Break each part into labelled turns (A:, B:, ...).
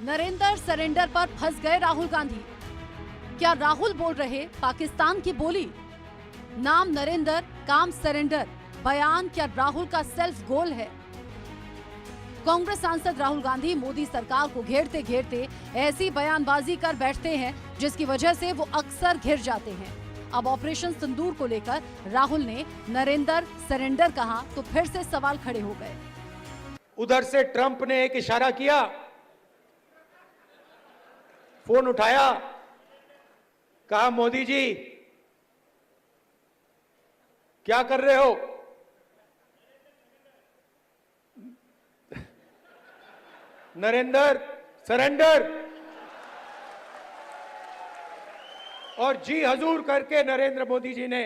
A: Narendra surrender पर फंस गए राहुल गांधी। क्या राहुल बोल रहे पाकिस्तान की बोली? नाम नरेंद्र, काम सरेंडर, बयान क्या राहुल का सेल्फ गोल है? कांग्रेस सांसद राहुल गांधी मोदी सरकार को घेरते घेरते ऐसी बयानबाजी कर बैठते हैं जिसकी वजह से वो अक्सर घिर जाते हैं। अब ऑपरेशन सिंदूर को लेकर राहुल ने नरेंद्र सरेंडर कहा तो फिर से सवाल खड़े हो गए।
B: उधर से ट्रंप ने एक इशारा किया, फोन उठाया, कहा मोदी जी क्या कर रहे हो? नरेंद्र सरेंडर, और जी हजूर करके नरेंद्र मोदी जी ने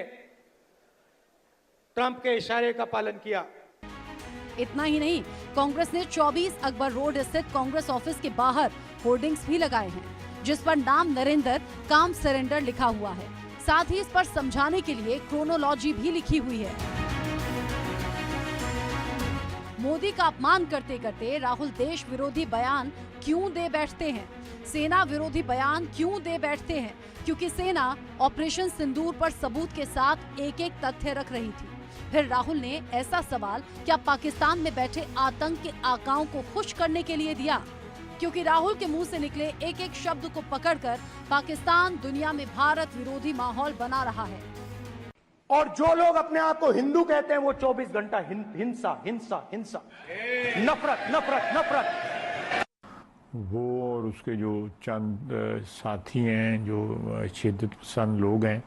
B: ट्रंप के इशारे का पालन किया।
A: इतना ही नहीं, कांग्रेस ने 24 अकबर रोड स्थित कांग्रेस ऑफिस के बाहर होर्डिंग्स भी लगाए हैं जिस पर नाम नरेंद्र, काम सरेंडर लिखा हुआ है। साथ ही इस पर समझाने के लिए क्रोनोलॉजी भी लिखी हुई है। मोदी का अपमान करते करते राहुल देश विरोधी बयान क्यों दे बैठते हैं? सेना विरोधी बयान क्यों दे बैठते हैं? क्योंकि सेना ऑपरेशन सिंदूर पर सबूत के साथ एक एक तथ्य रख रही थी। फिर राहुल ने ऐसा सवाल क्या पाकिस्तान में बैठे आतंक के आकाओं को खुश करने के लिए दिया? क्योंकि राहुल के मुंह से निकले एक एक शब्द को पकड़कर पाकिस्तान दुनिया में भारत विरोधी माहौल बना रहा है।
B: और जो लोग अपने आप को हिंदू कहते हैं वो 24 घंटा हिंसा हिंसा हिंसा, नफरत नफरत नफरत।
C: वो और उसके जो चंद साथी हैं जो शिद्दत पसंद लोग हैं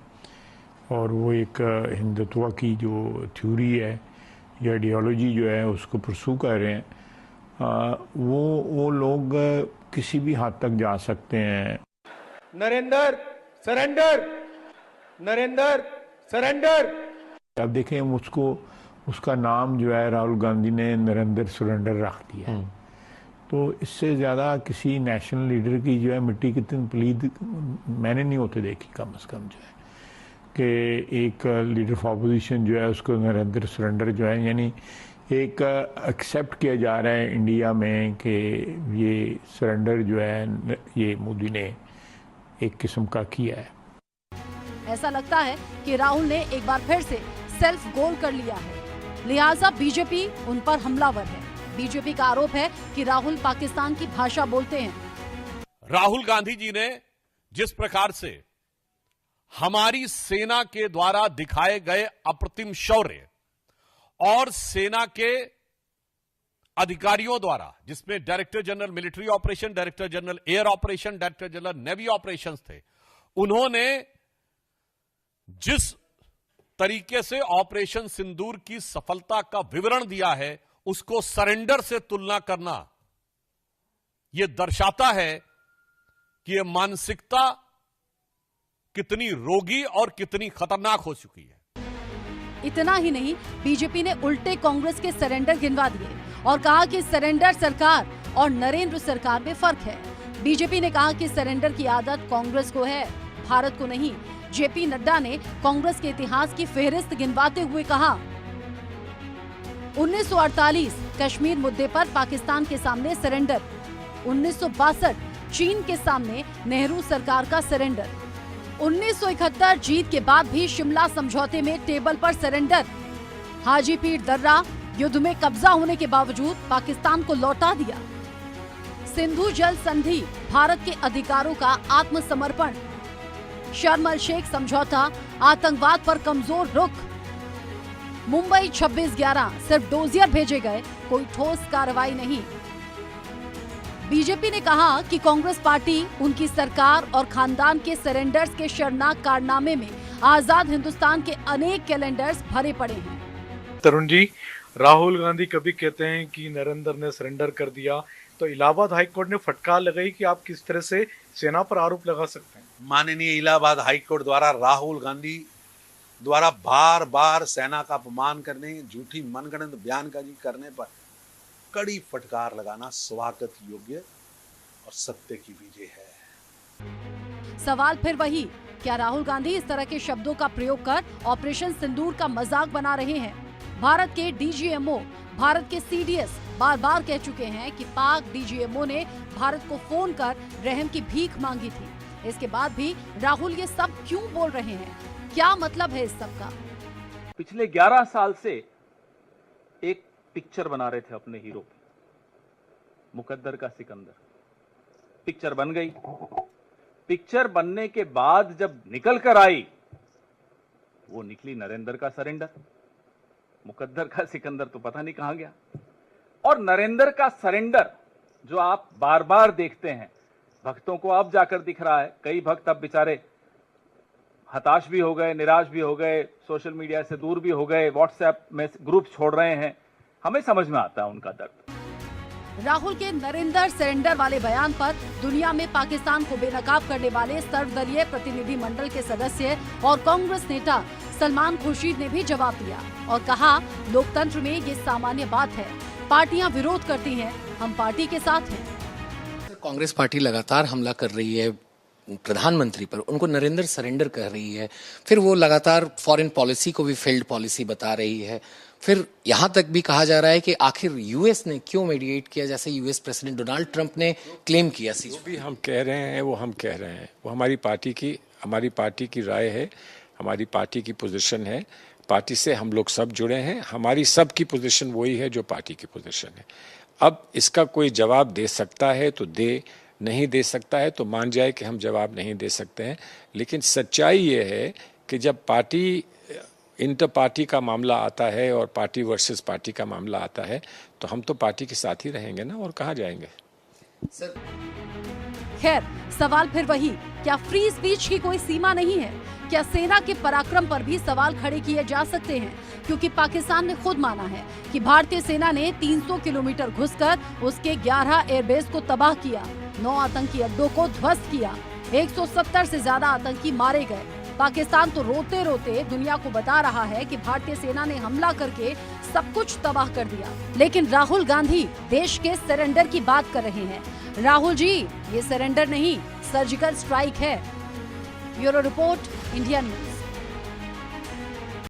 C: और वो एक हिंदुत्व की जो थ्योरी है या आइडियोलॉजी जो है उसको परसू कर रहे हैं, वो लोग किसी भी हद तक जा सकते हैं।
B: Narendra surrender, Narendra surrender.
C: अब देखें उसका नाम जो है राहुल गांधी ने नरेंद्र सरेंडर रख दिया है। तो इससे ज़्यादा किसी नेशनल लीडर की जो है मिट्टी कितनी पलीद मैंने नहीं होते देखी कम से कम जो है कि एक लीडर ऑफ अपोजिशन जो है उसको नरेंद्र सरेंडर जो है यानी एक एक्सेप्ट किया जा रहा है इंडिया में कि ये सरेंडर जो है ये मोदी ने एक किस्म का किया है।
A: ऐसा लगता है कि राहुल ने एक बार फिर से सेल्फ गोल कर लिया है, लिहाजा बीजेपी उन पर हमलावर है। बीजेपी का आरोप है कि राहुल पाकिस्तान की भाषा बोलते हैं।
D: राहुल गांधी जी ने जिस प्रकार से हमारी सेना के द्वारा दिखाए गए अप्रतिम शौर्य और सेना के अधिकारियों द्वारा, जिसमें director general military operation, director general air operation, director general navy operations थे, उन्होंने जिस तरीके से ऑपरेशन सिंदूर की सफलता का विवरण दिया है उसको सरेंडर से तुलना करना यह दर्शाता है कि यह मानसिकता कितनी रोगी और कितनी खतरनाक हो चुकी है।
A: इतना ही नहीं, बीजेपी ने उल्टे कांग्रेस के सरेंडर गिनवा दिए और कहा कि सरेंडर सरकार और नरेंद्र सरकार में फर्क है। बीजेपी ने कहा कि सरेंडर की आदत कांग्रेस को है, भारत को नहीं। जेपी नड्डा ने कांग्रेस के इतिहास की फेहरिस्त गिनवाते हुए कहा 1948 कश्मीर मुद्दे पर पाकिस्तान के सामने सरेंडर, 1962 चीन के सामने नेहरू सरकार का सरेंडर, 1971 जीत के बाद भी शिमला समझौते में टेबल पर सरेंडर, हाजीपीर दर्रा युद्ध में कब्जा होने के बावजूद पाकिस्तान को लौटा दिया, सिंधु जल संधि भारत के अधिकारों का आत्मसमर्पण, शर्म अल शेख समझौता आतंकवाद पर कमजोर रुख, मुंबई 26/11 सिर्फ डोजियर भेजे गए, कोई ठोस कार्रवाई नहीं। बीजेपी ने कहा कि कांग्रेस पार्टी उनकी सरकार और खानदान के सरेंडर्स के शर्मनाक कारनामे में आजाद हिंदुस्तान के अनेक कैलेंडर्स भरे पड़े हैं।
E: तरुण जी, राहुल गांधी कभी कहते हैं कि नरेंद्र ने सरेंडर कर दिया, तो इलाहाबाद हाईकोर्ट ने फटकार लगाई कि आप किस तरह से सेना पर आरोप लगा सकते हैं।
F: माननीय इलाहाबाद हाईकोर्ट द्वारा राहुल गांधी द्वारा बार बार सेना का अपमान करने, झूठी मनगढ़ंत बयानबाजी करने पर कड़ी फटकार लगाना स्वागत योग्य और सत्य की विजय है।
A: सवाल फिर वही, क्या राहुल गांधी इस तरह के शब्दों का प्रयोग कर ऑपरेशन सिंदूर का मजाक बना रहे हैं? भारत के डीजीएमओ, भारत के सीडीएस बार बार कह चुके हैं कि पाक डीजीएमओ ने भारत को फोन कर रहम की भीख मांगी थी। इसके बाद भी राहुल ये सब क्यों बोल रहे हैं? क्या मतलब है इस सब का?
G: पिछले 11 साल से एक पिक्चर बना रहे थे अपने हीरो की, मुकद्दर का सिकंदर। पिक्चर बन गई। पिक्चर बनने के बाद जब निकल कर आई, वो निकली नरेंद्र का सरेंडर। मुकद्दर का सिकंदर तो पता नहीं कहां गया। और नरेंद्र का सरेंडर जो आप बार बार देखते हैं, भक्तों को अब जाकर दिख रहा है। कई भक्त अब बेचारे हताश भी हो गए, निराश भी हो गए, सोशल मीडिया से दूर भी हो गए, व्हाट्सएप में ग्रुप छोड़ रहे हैं। हमें समझ में आता है उनका दर्द।
A: राहुल के नरेंद्र सरेंडर वाले बयान पर दुनिया में पाकिस्तान को बेनकाब करने वाले सर्वदलीय प्रतिनिधि मंडल के सदस्य और कांग्रेस नेता सलमान खुर्शीद ने भी जवाब दिया और कहा, लोकतंत्र में ये सामान्य बात है। पार्टियां विरोध करती हैं, हम पार्टी के साथ हैं।
H: कांग्रेस पार्टी लगातार हमला कर रही है प्रधानमंत्री पर, उनको नरेंद्र सरेंडर कर रही है, फिर वो लगातार फॉरेन पॉलिसी को भी फेल्ड पॉलिसी बता रही है, फिर यहाँ तक भी कहा जा रहा है कि आखिर यूएस ने क्यों मीडिएट किया, जैसे यूएस प्रेसिडेंट डोनाल्ड ट्रंप ने क्लेम किया।
I: जो भी हम कह रहे हैं वो हम कह रहे हैं, वो हमारी पार्टी की राय है, हमारी पार्टी की पोजीशन है। पार्टी से हम लोग सब जुड़े हैं, हमारी सब की पोजीशन वही है जो पार्टी की पोजीशन है। अब इसका कोई जवाब दे सकता है तो दे, नहीं दे सकता है तो मान जाए कि हम जवाब नहीं दे सकते हैं। लेकिन सच्चाई ये है कि जब पार्टी इंटर पार्टी का मामला आता है और पार्टी वर्सेस पार्टी का मामला आता है तो हम तो पार्टी के साथ ही रहेंगे ना, और कहाँ जाएंगे।
A: खैर, सवाल फिर वही, क्या फ्री स्पीच की कोई सीमा नहीं है? क्या सेना के पराक्रम पर भी सवाल खड़े किए जा सकते हैं? क्योंकि पाकिस्तान ने खुद माना है कि भारतीय सेना ने 300 किलोमीटर घुसकर उसके 11 एयरबेस को तबाह किया, 9 आतंकी अड्डों को ध्वस्त किया, 170 से ज्यादा आतंकी मारे गए। पाकिस्तान तो रोते रोते दुनिया को बता रहा है कि भारतीय सेना ने हमला करके सब कुछ तबाह कर दिया। लेकिन राहुल गांधी देश के सरेंडर की बात कर रहे हैं। राहुल जी, ये सरेंडर नहीं, सर्जिकल स्ट्राइक है। Bureau report, India news.